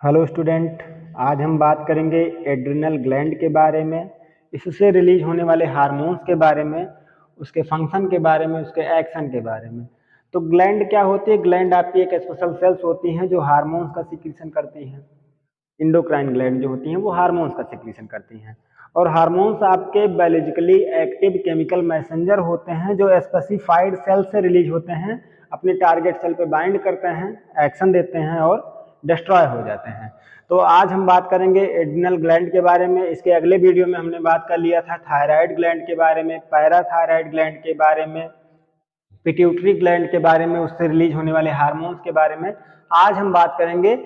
Hello student. आज हम बात करेंगे एड्रिनल ग्लैंड के बारे में, इससे रिलीज होने वाले हार्मोन्स के बारे में, उसके फंक्शन के बारे में, उसके एक्शन के बारे में। तो ग्लैंड क्या होती है? ग्लैंड आपकी एक स्पेशल सेल्स होती हैं जो हार्मोन्स का सिक्रीशन करती हैं। इंडोक्राइन ग्लैंड जो होती हैं वो हार्मोन्स का सिक्रीशन करती हैं। और हार्मोन्स आपके बायोलॉजिकली एक्टिव केमिकल मैसेंजर होते हैं जो स्पेसिफाइड सेल से रिलीज होते हैं, अपने टारगेट सेल पे बाइंड करते हैं, एक्शन देते हैं और डिस्ट्रॉय हो जाते हैं। तो आज हम बात करेंगे एड्रिनल ग्लैंड के बारे में। इसके अगले वीडियो में हमने बात कर लिया था थायराइड ग्लैंड के बारे में, पैराथायराइड ग्लैंड के बारे में, पिट्यूटरी ग्लैंड के बारे में, उससे रिलीज होने वाले हार्मोन्स के बारे में। आज हम बात करेंगे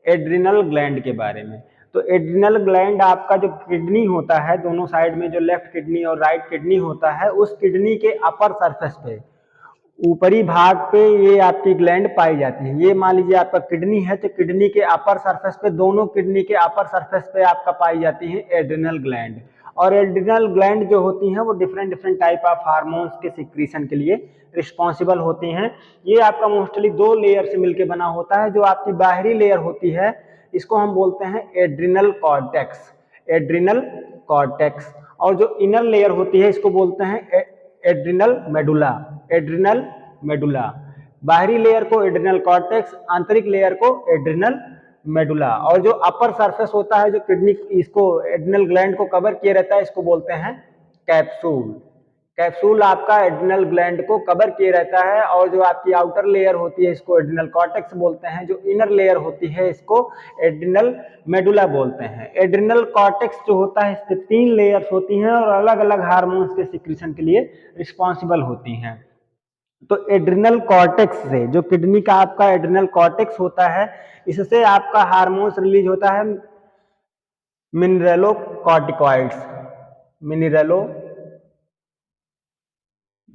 एड्रिनल ग्लैंड के बारे में। तो एड्रिनल ग्लैंड आपका जो किडनी होता है, दोनों साइड में जो लेफ्ट किडनी और राइट किडनी होता है, उस किडनी के अपर सरफेस पे, ऊपरी भाग पे ये आपकी ग्लैंड पाई जाती है। ये मान लीजिए आपका किडनी है तो किडनी के अपर सरफेस पे, दोनों किडनी के अपर सरफेस पे आपका पाई जाती है एड्रिनल ग्लैंड। और एड्रिनल ग्लैंड जो होती हैं वो different different type of hormones के सिक्रीशन के लिए रिस्पॉन्सिबल होती हैं। ये आपका मोस्टली दो लेयर से मिलकर बना होता है। जो आपकी बाहरी लेयर होती है इसको हम बोलते हैं एड्रिनल कॉर्टेक्स, एड्रिनल कॉर्टेक्स। और जो इनर लेयर होती है इसको बोलते हैं एड्रिनल मेडुला, एड्रिनल मेडुला। बाहरी लेयर को एड्रिनल कॉर्टेक्स, आंतरिक लेयर को एड्रिनल मेडुला। और जो अपर सरफेस होता है जो किडनी इसको एड्रिनल ग्लैंड को कवर किए रहता है इसको बोलते हैं कैप्सूल। कैप्सूल आपका एड्रिनल ग्लैंड को कवर किए रहता है। और जो आपकी आउटर लेयर होती है इसको एड्रिनल कॉर्टेक्स बोलते हैं, जो इनर लेयर होती है इसको एड्रिनल मेडुला बोलते हैं। एड्रिनल कॉर्टेक्स जो होता है इस पे 3 लेयर्स होती हैं और अलग अलग हार्मोन्स के सिक्रीशन के लिए रिस्पॉन्सिबल होती हैं। तो एड्रिनल कॉर्टेक्स से, जो किडनी का आपका एड्रिनल कॉर्टेक्स होता है, इससे आपका हार्मोन्स रिलीज होता है मिनरेलो कॉर्टिकॉइड्स, मिनरेलो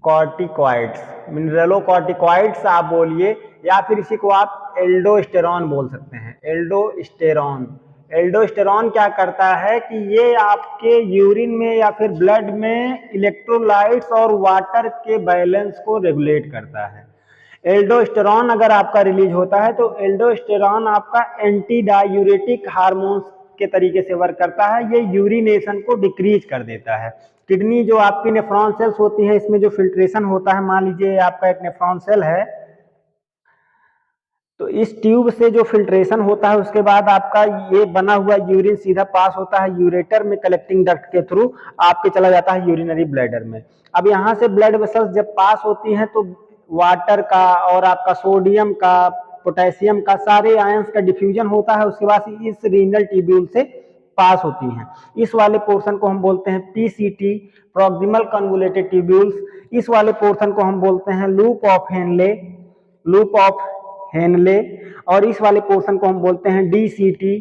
कॉर्टिकॉइड्स, मिनरेलोकॉर्टिकॉइड्स आप बोलिए, या फिर इसी को आप एल्डोस्टेरॉन बोल सकते हैं, एल्डोस्टेरॉन। एल्डोस्टेरॉन क्या करता है कि ये आपके यूरिन में या फिर ब्लड में इलेक्ट्रोलाइट्स और वाटर के बैलेंस को रेगुलेट करता है। एल्डोस्टेरॉन अगर आपका रिलीज होता है तो एल्डोस्टेरॉन आपका एंटी डायूरेटिक हार्मोन्स के तरीके से वर्क करता है। ये यूरिनेशन को डिक्रीज कर देता है। किडनी जो आपकी नेफ्रॉन सेल्स होती है इसमें जो फिल्ट्रेशन होता है, मान लीजिए आपका एक नेफ्रॉन सेल है, तो इस ट्यूब से जो फिल्ट्रेशन होता है उसके बाद आपका ये बना हुआ यूरिन सीधा पास होता है यूरेटर में, कलेक्टिंग डक्ट के थ्रू आपके चला जाता है यूरिनरी ब्लैडर में। अब यहाँ से ब्लड वेसल्स जब पास होती हैं तो वाटर का और आपका सोडियम का, पोटेशियम का, सारे आयंस का डिफ्यूजन होता है। उसके बाद इस रीनल ट्यूब्यूल से पास होती हैं। इस वाले पोर्शन को हम बोलते हैं पीसीटी, प्रॉक्सिमल कन्वोलेटेड ट्यूब्यूल्स। इस वाले पोर्शन को हम बोलते हैं loop of Henle, loop of Henle. और इस वाले पोर्शन को हम बोलते हैं डीसीटी,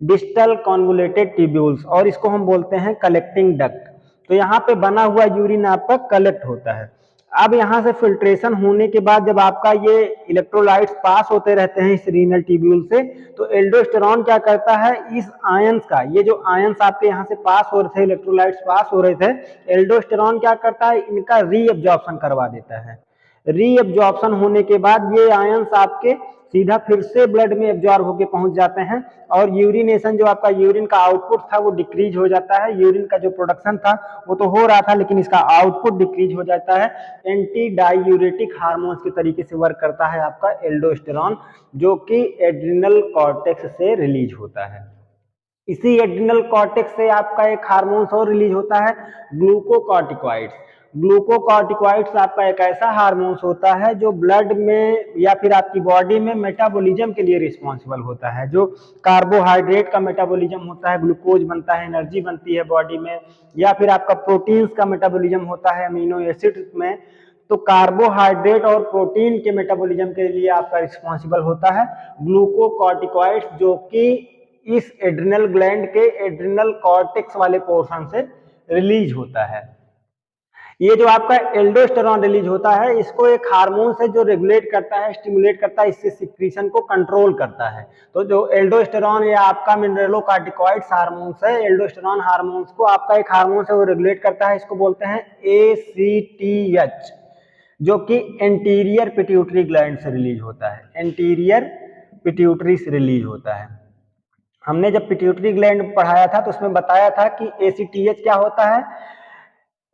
डिस्टल कॉन्वोलेटेड ट्यूब्यूल्स। और इसको हम बोलते हैं कलेक्टिंग डक्ट। तो यहाँ पे बना हुआ यूरिन आपका कलेक्ट होता है। अब यहाँ से फिल्ट्रेशन होने के बाद जब आपका ये इलेक्ट्रोलाइट्स पास होते रहते हैं इस रीनल ट्यूब्यूल से, तो एल्डोस्टेरॉन क्या करता है, इस आयंस का, ये जो आयंस आपके यहाँ से पास हो रहे थे, इलेक्ट्रोलाइट्स पास हो रहे थे, एल्डोस्टेरॉन क्या करता है, इनका रीअब्जॉर्प्शन करवा देता है। रीअब्जॉर्प्शन होने के बाद ये आयंस आपके सीधा फिर से ब्लड में एब्जॉर्ब होकर पहुंच जाते हैं। और यूरिनेशन, जो आपका यूरिन का आउटपुट था वो डिक्रीज हो जाता है। यूरिन का जो प्रोडक्शन था वो तो हो रहा था लेकिन इसका आउटपुट डिक्रीज हो जाता है। एंटी डायूरेटिक हार्मोन्स के तरीके से वर्क करता है आपका एल्डोस्टेरॉन, जो कि एड्रिनल कॉर्टेक्स से रिलीज होता है। इसी एड्रिनल कॉर्टेक्स से आपका एक हार्मोन्स और रिलीज होता है, ग्लूकोकॉर्टिकॉइड्स। ग्लूकोकॉर्टिकॉइड्स आपका एक ऐसा हार्मोन्स होता है जो ब्लड में या फिर आपकी बॉडी में मेटाबॉलिज्म के लिए रिस्पॉन्सिबल होता है। जो कार्बोहाइड्रेट का मेटाबॉलिज्म होता है, ग्लूकोज बनता है, एनर्जी बनती है बॉडी में, या फिर आपका प्रोटीन्स का मेटाबॉलिज्म होता है अमीनो एसिड में। तो कार्बोहाइड्रेट और प्रोटीन के मेटाबॉलिज्म के लिए आपका रिस्पॉन्सिबल होता है ग्लूकोकॉर्टिकॉइड्स, जो कि इस एड्रिनल ग्लैंड के एड्रिनल कॉर्टेक्स वाले पोर्शन से रिलीज होता है। ये जो आपका एल्डोस्टेरॉन रिलीज होता है, इसको एक हार्मोन है जो रेगुलेट करता है, स्टिमुलेट करता है, इससे सिक्रीशन को कंट्रोल करता है। तो जो एल्डोस्टेरॉन या आपका मिनरेलोकॉर्टिकॉइड्स हार्मोन्स है, एल्डोस्टेरॉन हार्मोन्स को आपका एक हार्मोन है वो रेगुलेट करता है। इसको बोलते हैं ACTH, जो कि एंटीरियर पिट्यूटरी ग्लैंड से रिलीज होता है, एंटीरियर पिट्यूटरी से रिलीज होता है। हमने जब पिट्यूटरी ग्लैंड पढ़ाया था तो उसमें बताया था कि ACTH क्या होता है,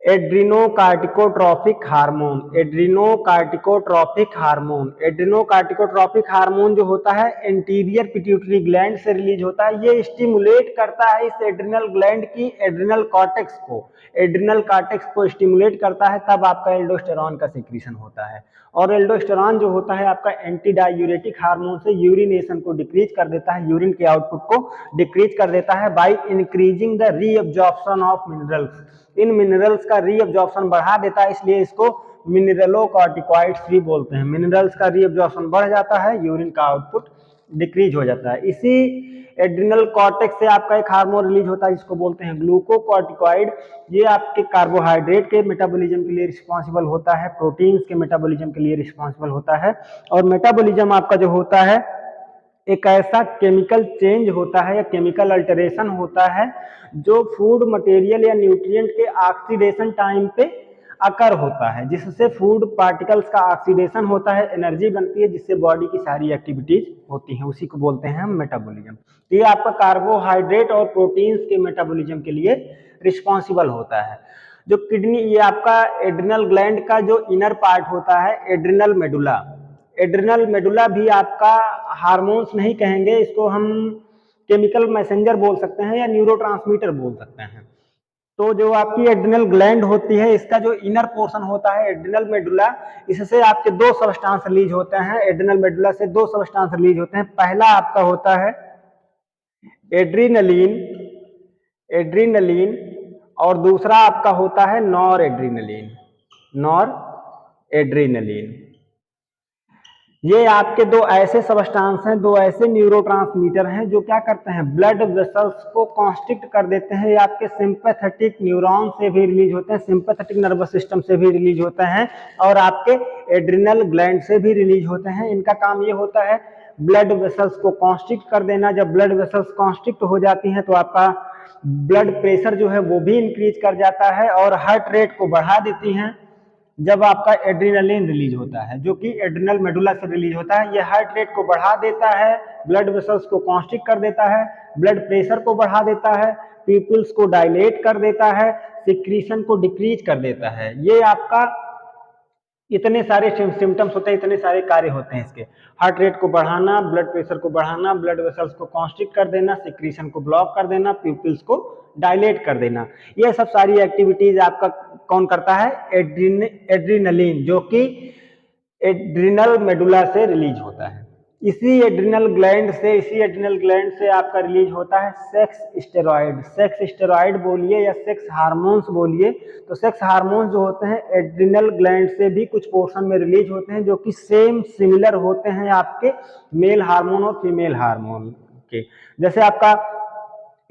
एड्रीनोकार्टिकोट्रॉफिक हार्मोन। एड्रीनोकार्टिकोट्रॉफिक हार्मोन, एड्रीनोकार्टिकोट्रॉफिक हार्मोन जो होता है एंटीरियर पिट्यूटरी ग्लैंड से रिलीज होता है। ये स्टिमुलेट करता है इस एड्रिनल ग्लैंड की एड्रिनल कॉर्टेक्स को, एड्रिनल कॉर्टेक्स को स्टिमुलेट करता है, तब आपका एल्डोस्टेरॉन का सिक्रीशन होता है। और एल्डोस्टेरॉन जो होता है आपका एंटी डायूरेटिक हार्मोन से यूरिनेशन को डिक्रीज कर देता है, यूरिन के आउटपुट को डिक्रीज कर देता है by increasing the reabsorption of minerals. In minerals का रीअब्जॉर्प्शन बढ़ा देता है, इसलिए इसको मिनरलोकॉर्टिकॉइड्स भी बोलते हैं। मिनरल्स का रीअब्जॉर्प्शन बढ़ जाता है, यूरिन का आउटपुट डिक्रीज हो जाता है। इसी एड्रिनल कॉर्टेक्स से आपका एक हार्मोन रिलीज होता है जिसको बोलते हैं ग्लूकोकॉर्टिकॉइड। ये आपके कार्बोहाइड्रेट के मेटाबॉलिज्म के लिए रिस्पॉन्सिबल होता है, प्रोटीन्स के मेटाबॉलिज्म के लिए रिस्पॉन्सिबल होता है। और मेटाबॉलिज्म आपका जो होता है एक ऐसा केमिकल चेंज होता है या केमिकल अल्टरेशन होता है जो फूड मटेरियल या न्यूट्रिएंट के ऑक्सीडेशन टाइम पे अकर होता है, जिससे फूड पार्टिकल्स का ऑक्सीडेशन होता है, एनर्जी बनती है, जिससे बॉडी की सारी एक्टिविटीज होती हैं, उसी को बोलते हैं हम मेटाबॉलिज्म। तो ये आपका कार्बोहाइड्रेट और प्रोटीन्स के मेटाबॉलिज्म के लिए रिस्पॉन्सिबल होता है। जो किडनी, ये आपका एड्रिनल ग्लैंड का जो इनर पार्ट होता है एड्रिनल मेडुला, एड्रिनल मेडुला भी आपका हार्मोन्स नहीं कहेंगे, इसको हम केमिकल मैसेंजर बोल सकते हैं या न्यूरोट्रांसमीटर बोल सकते हैं। तो जो आपकी एड्रिनल ग्लैंड होती है इसका जो इनर पोर्शन होता है एड्रिनल मेडुला, इससे आपके दो सबस्टांस रिलीज होते हैं। एड्रिनल मेडुला से दो सबस्टांस रिलीज होते हैं। पहला आपका होता है एड्रीनलिन, एड्रीनलिन, और दूसरा आपका होता है नॉर एड्रीनलिन, नॉर एड्रीनलिन। ये आपके दो ऐसे सबस्टांस हैं, दो ऐसे न्यूरोट्रांसमीटर हैं जो क्या करते हैं, ब्लड वेसल्स को कॉन्स्ट्रिक्ट कर देते हैं। ये आपके सिंपैथेटिक न्यूरॉन से भी रिलीज होते हैं, सिंपैथेटिक नर्वस सिस्टम से भी रिलीज होते हैं, और आपके एड्रिनल ग्लैंड से भी रिलीज होते हैं। इनका काम ये होता है ब्लड वेसल्स को कॉन्स्ट्रिक्ट कर देना। जब ब्लड वेसल्स कॉन्स्ट्रिक्ट हो जाती हैं तो आपका ब्लड प्रेशर जो है वो भी इंक्रीज कर जाता है और हार्ट रेट को बढ़ा देती हैं। जब आपका एड्रिनलिन रिलीज होता है जो कि एड्रिनल मेडुला से रिलीज होता है, ये हार्ट रेट को बढ़ा देता है, ब्लड वेसल्स को कॉन्स्ट्रिक्ट कर देता है, ब्लड प्रेशर को बढ़ा देता है, पीपल्स को डायलेट कर देता है, सिक्रीशन को डिक्रीज कर देता है। ये आपका इतने सारे सिम्टम्स होते हैं, इतने सारे कार्य होते हैं इसके। हार्ट रेट को बढ़ाना, ब्लड प्रेशर को बढ़ाना, ब्लड वेसल्स को कॉन्स्ट्रिक्ट कर देना, सिक्रीशन को ब्लॉक कर देना, प्यूपिल्स को डायलेट कर देना। ये सब सारी एक्टिविटीज आपका कौन करता है, एड्रिनलिन, जो कि एड्रिनल मेडुला से रिलीज होता है। इसी एड्रिनल ग्लैंड से आपका रिलीज होता है सेक्स स्टेरॉइड। सेक्स स्टेरॉइड बोलिए या सेक्स हार्मोन्स बोलिए, तो सेक्स हार्मोन्स जो होते हैं एड्रिनल ग्लैंड से भी कुछ पोर्शन में रिलीज होते हैं जो कि सिमिलर होते हैं आपके मेल हार्मोन और फीमेल हार्मोन के। जैसे आपका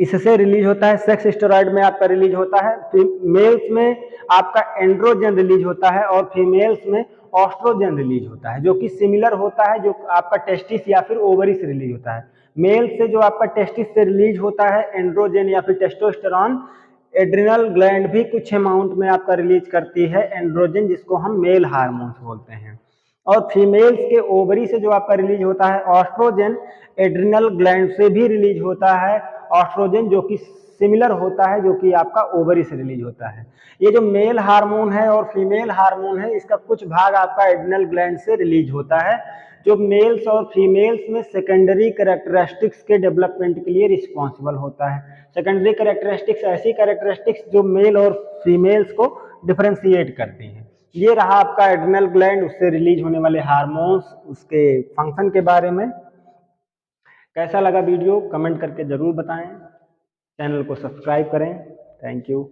इससे रिलीज होता है, सेक्स स्टेरॉइड में आपका रिलीज होता है, मेल्स में आपका एंड्रोजन रिलीज होता है और फीमेल्स में ऑस्ट्रोजन रिलीज होता है, जो कि सिमिलर होता है, जो आपका टेस्टिस या फिर ओवरी से रिलीज होता है। मेल से जो आपका टेस्टिस से रिलीज होता है एंड्रोजन या फिर टेस्टोस्टेरॉन, एड्रिनल ग्लैंड भी कुछ अमाउंट में आपका रिलीज करती है एंड्रोजन, जिसको हम मेल हार्मोन्स बोलते हैं। और फीमेल्स के ओवरी से जो आपका रिलीज होता है ऑस्ट्रोजन, एड्रिनल ग्लैंड से भी रिलीज होता है ऑस्ट्रोजन, जो कि सिमिलर होता है, जो कि आपका ओवरी से रिलीज होता है। ये जो मेल हार्मोन है और फीमेल हार्मोन है, इसका कुछ भाग आपका एड्रिनल ग्लैंड से रिलीज होता है, जो मेल्स और फीमेल्स में सेकेंडरी कैरेक्टरिस्टिक्स के डेवलपमेंट के लिए रिस्पॉन्सिबल होता है। सेकेंडरी कैरेक्टरिस्टिक्स ऐसी कैरेक्टरिस्टिक्स जो मेल और फीमेल्स को डिफरेंशिएट करती हैं। ये रहा आपका एड्रिनल ग्लैंड, उससे रिलीज होने वाले हार्मोन्स, उसके फंक्शन के बारे में। कैसा लगा वीडियो कमेंट करके जरूर बताएं, चैनल को सब्सक्राइब करें। Thank you.